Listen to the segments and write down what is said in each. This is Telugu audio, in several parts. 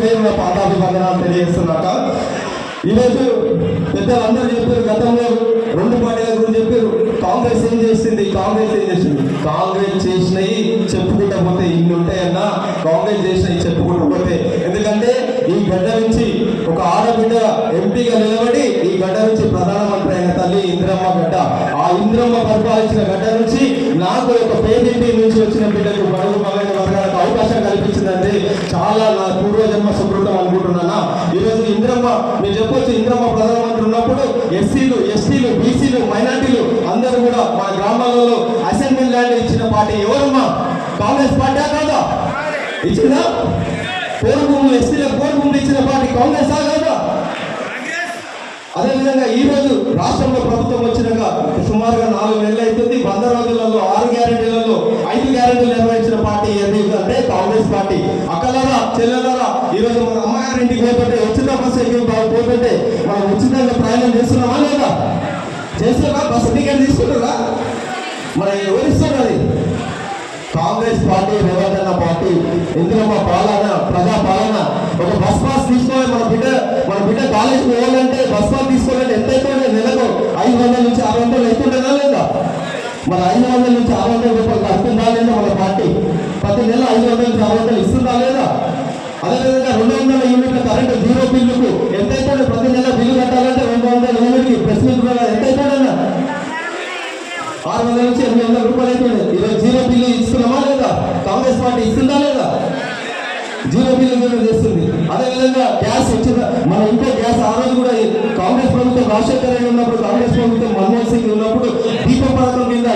పేరు పాదాభివందనాలు తెలియజేస్తున్నాక ఈరోజు పెద్దలందరూ చెప్పారు, గతంలో రెండు పార్టీల గురించి చెప్పారు. కాంగ్రెస్ ఏం చేసింది, కాంగ్రెస్ చేసినవి చెప్పుకుంటా పోతే ఇన్ని ఉంటాయన్నా, కాంగ్రెస్ చేసినవి చెప్పుకుంటూ పోతే. ఎందుకంటే ఈ గడ్డ నుంచి ఒక ఆడబిడ్డ ఎంపీగా నిలబడి ఈ గడ్డ నుంచి ప్రధానమంత్రి అయిన తల్లి ఇందిరమ్మ గడ్డ, ఆ ఇందిరమ్మ పరిపాలించిన గడ్డ నుంచి నాకు ఒక పేదింటి నుంచి వచ్చిన బిడ్డకు బడుగు బలైన వర్గాలకు అవకాశం కల్పించిందంటే చాలా నా పూర్వజన్మ సుకృతం అనుకుంటున్నానా. ఈరోజు ఇందిరమ్మ మీరు చెప్పొచ్చు, ఇందిరమ్మ ప్రధానమంత్రి ఉన్నప్పుడు ఎస్సీలు, ఎస్టీలు, బీసీలు, మైనార్టీలు అందరూ కూడా మా గ్రామాలలో అసెంబ్లీ ల్యాండ్ ఇచ్చిన పార్టీ ఎవరమ్మా? కాంగ్రెస్ పార్టీ కాదా? ఇచ్చిందా? పోరు భూములు, ఎస్సీలకు పోరు భూములు ఇచ్చిన పార్టీ కాంగ్రెస్ కాదా? అదేవిధంగా ఈ రోజు రాష్ట్రంలో ప్రభుత్వం వచ్చినాక సుమారుగా 4 నెలలు అవుతుంది. 100 రోజులలో 6 గ్యారెంటీలలో 5 గ్యారెంటీలు నిర్వహించిన పార్టీ ఏది అంటే కాంగ్రెస్ పార్టీ. అక్కలారా, చెల్లెలారా, ఈ రోజు మన అమ్మగారి ఇంటికి పోతుంటే ఉచిత బస్సు ఎక్కి పోతుంటే మనం ఉచితంగా ప్రయాణం చేస్తున్నామా లేదా? చేస్తున్నారా? బస్సు టికెట్ తీసుకుంటారా? మరి ఎవరిస్తున్నారు? అది కాంగ్రెస్ పార్టీ, రేవంత్ అన్న పార్టీ, ఇందిరమ్మ పాలన, ప్రజా పాలన. ఒక బస్ పాస్ తీసుకోవాలి, మన బిడ్డ కాలేజీకి పోవాలంటే బస్ పాస్ తీసుకోవాలంటే ఎంత అవుతుండే? నెలకు 500 నుంచి 600 అవుతుండేనా లేదా? మన 500 నుంచి 600 రూపాయలు కడుతుందా లేదా మన పార్టీ? ప్రతి నెల 500 నుంచి 600 ఇస్తుందా లేదా? అదేవిధంగా 200 యూనిట్ల కరెంటు జీరో బిల్లుకు ఎంత అవుతుండే? ప్రతి నెల బిల్లు కట్టాలంటే 200 యూనిట్కి ప్రెసిడెంట్ ఎంత అవుతుండన్నా? 600 నుంచి 800 రూపాయలు అవుతుంది. ఈరోజు జీరో బిల్లు ఇస్తున్నామా లేదా? కాంగ్రెస్ పార్టీ ఇస్తుందా లేదా? జీరో బిల్లు కూడా చేస్తుంది. అదేవిధంగా గ్యాస్ వచ్చిన మన ఇంట్లో గ్యాస్ ఆ రోజు కూడా కాంగ్రెస్ ప్రభుత్వం రాజశేఖర రెడ్డి ఉన్నప్పుడు, కాంగ్రెస్ ప్రభుత్వం మన్మోహన్ సింగ్ ఉన్నప్పుడు దీపం పథకం కింద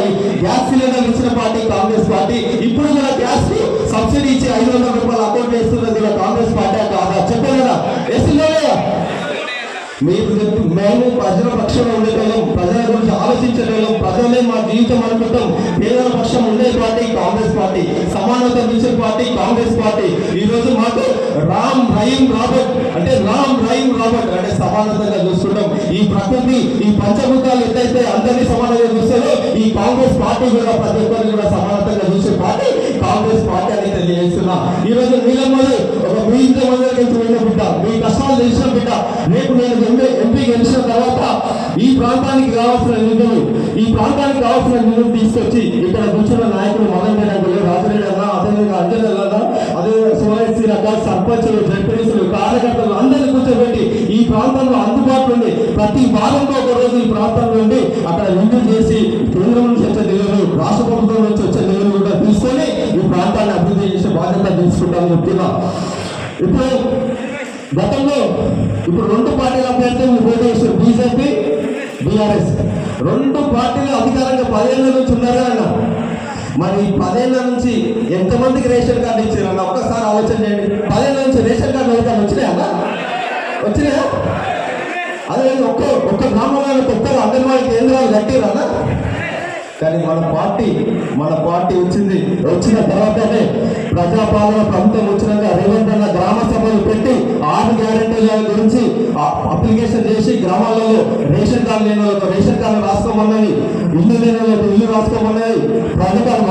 గ్యాస్ సిలిండర్ ఇచ్చిన పార్టీ కాంగ్రెస్ పార్టీ. ఇప్పుడు కూడా గ్యాస్ సబ్సిడీ ఇచ్చి 500 రూపాయలు అకౌంట్ వేస్తున్నది కూడా కాంగ్రెస్ పార్టీ కాదా? చెప్పారు కదా, వేస్తుందా లేదా? మేము ప్రజల పక్షంలో ఉండేటోళ్ళం, ప్రజల గురించి ఆలోచించేటోళ్ళం, ప్రజలే మా జీవితం అనుకుంటాం. పేదల పక్షం ఉండే పార్టీ కాంగ్రెస్ పార్టీ, సమానత ఇచ్చే పార్టీ కాంగ్రెస్ పార్టీ. ఈ రోజు మాకు రామ్ రహీం రాబర్ట్ అంటే సమానతంగా చూస్తుంటాం. ఈ ప్రకృతి, ఈ పంచభూతాలు ఎంతైతే అందరినీ సమానంగా చూస్తారో ఈ కాంగ్రెస్ పార్టీ కూడా ప్రతి ఒక్కరిని కూడా సమానతంగా చూసే పార్టీ కాంగ్రెస్ పార్టీ అని తెలియజేస్తున్నా. ఈ రోజు నీలమ్మలు ఒక మీ ఇంట్లో మందికి వెళ్ళిన బిడ్డ, మీ కష్టాలు తెలిసిన బిడ్డ. రేపు నేను ఎంపీ గెలిచిన తర్వాత ఈ ప్రాంతానికి కావాల్సిన నిధులు తీసుకొచ్చి ఇక్కడ కూర్చున్న నాయకులు మదన్ రెడ్డి, రాజరెడ్డి అన్న, అదేవిధంగా అంజన్ అన్న, అదేవిధంగా సురేష్ రకాల సర్పంచులు, జడ్పీటీసీలు, కార్యకర్తలు అందరినీ కూర్చోబెట్టి ఈ ప్రాంతంలో అందుబాటులో ఉండి ప్రతి వారంలో ఒక రోజు ఈ ప్రాంతంలో ఉండి అక్కడ విందు చేసి కేంద్రం నుంచి వచ్చే నిధులు, రాష్ట్ర ప్రభుత్వం నుంచి వచ్చే నిధులు కూడా తీసుకొని ఈ ప్రాంతాన్ని అభివృద్ధి చేసే బాధ్యత తీసుకుంటామని చెప్తున్నా. ఇప్పుడు గతంలో ఇప్పుడు 2 పార్టీల అభ్యర్థులు పోటీ చేస్తారు, బీజేపీ, బీఆర్ఎస్. 2 పార్టీలు అధికారంగా 10 ఏళ్ళ నుంచి ఉన్నారు అన్న. మరి 10 ఏళ్ళ నుంచి ఎంతమందికి రేషన్ కార్డు ఇచ్చారన్న? ఒక్కసారి ఆలోచన చేయండి. 10 ఏళ్ళ నుంచి రేషన్ కార్డు అధికారులు వచ్చినాయన్నా? వచ్చినాయా? అదే ఒక్క గ్రామంలో కొత్తగా అంగన్వాడీ కేంద్రాలు కట్టిరన్నా? కానీ మన పార్టీ వచ్చిన తర్వాతనే ప్రజాపాలన ప్రభుత్వం వచ్చినాక రేవంత్ అన్న గ్రామ సభలు పెట్టి 6 గ్యారెంటీల గురించి అప్లికేషన్ చేసి గ్రామాలలో రేషన్ కార్డు లేని రేషన్ కార్డు రాసుకోమన్నది, ఇల్లు లేని ఇల్లు రాసుకోమన్నది, పథకాలు